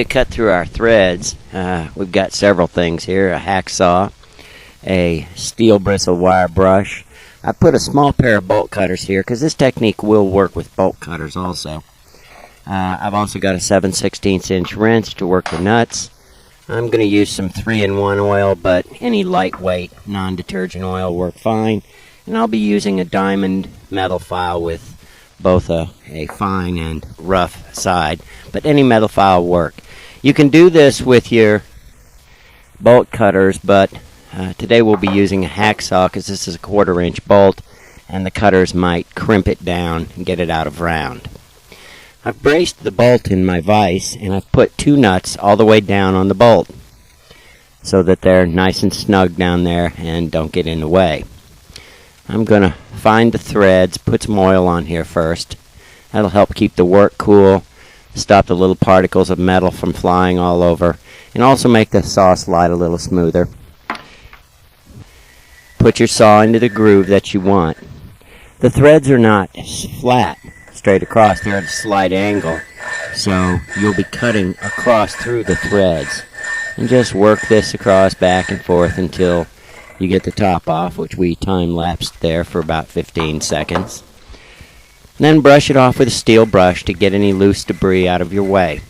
to cut through our threads, we've got several things here: a hacksaw, a steel bristle wire brush. I put a small pair of bolt cutters here because this technique will work with bolt cutters also. I've also got a 7/16 inch wrench to work the nuts. I'm going to use some 3-in-1 oil, but any lightweight non-detergent oil will work fine. And I'll be using a diamond metal file with both a fine and rough side, but any metal file will work. You can do this with your bolt cutters, but today we'll be using a hacksaw because this is a 1/4 inch bolt and the cutters might crimp it down and get it out of round. I've braced the bolt in my vise and I've put 2 nuts all the way down on the bolt so that they're nice and snug down there and don't get in the way. I'm going to find the threads, put some oil on here first. That'll help keep the work cool, stop the little particles of metal from flying all over, and also make the saw slide a little smoother. Put your saw into the groove that you want. The threads are not flat straight across, they're at a slight angle, so you'll be cutting across through the threads. And just work this across back and forth until you get the top off, which we time-lapsed there for about 15 seconds. And then brush it off with a steel brush to get any loose debris out of your way.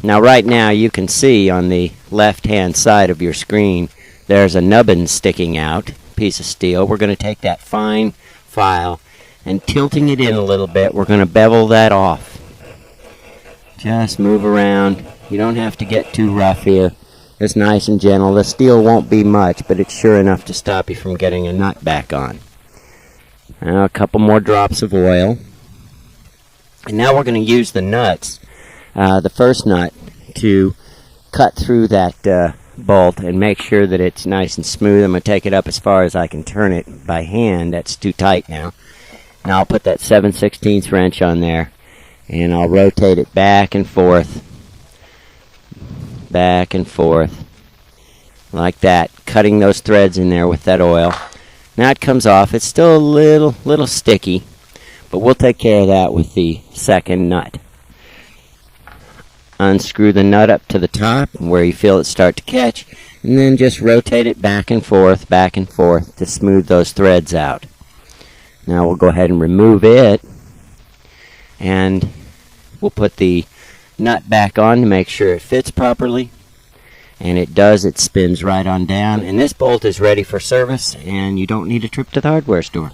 Now right now you can see on the left-hand side of your screen there's a nubbin sticking out, piece of steel. We're going to take that fine file and tilting it in a little bit, we're going to bevel that off. Just move around. You don't have to get too rough here. It's nice and gentle. The steel won't be much, but it's sure enough to stop you from getting a nut back on. Now a couple more drops of oil. And now we're going to use the nuts, the first nut, to cut through that bolt and make sure that it's nice and smooth. I'm going to take it up as far as I can turn it by hand. That's too tight now. Now I'll put that 7/16 wrench on there and I'll rotate it back and forth like that, cutting those threads in there with that oil. Now it comes off. It's still a little sticky, but we'll take care of that with the second nut. Unscrew the nut up to the top where you feel it start to catch, and then just rotate it back and forth to smooth those threads out. Now we'll go ahead and remove it, and we'll put the nut back on to make sure it fits properly. And it does. It spins right on down, and this bolt is ready for service, and you don't need a trip to the hardware store.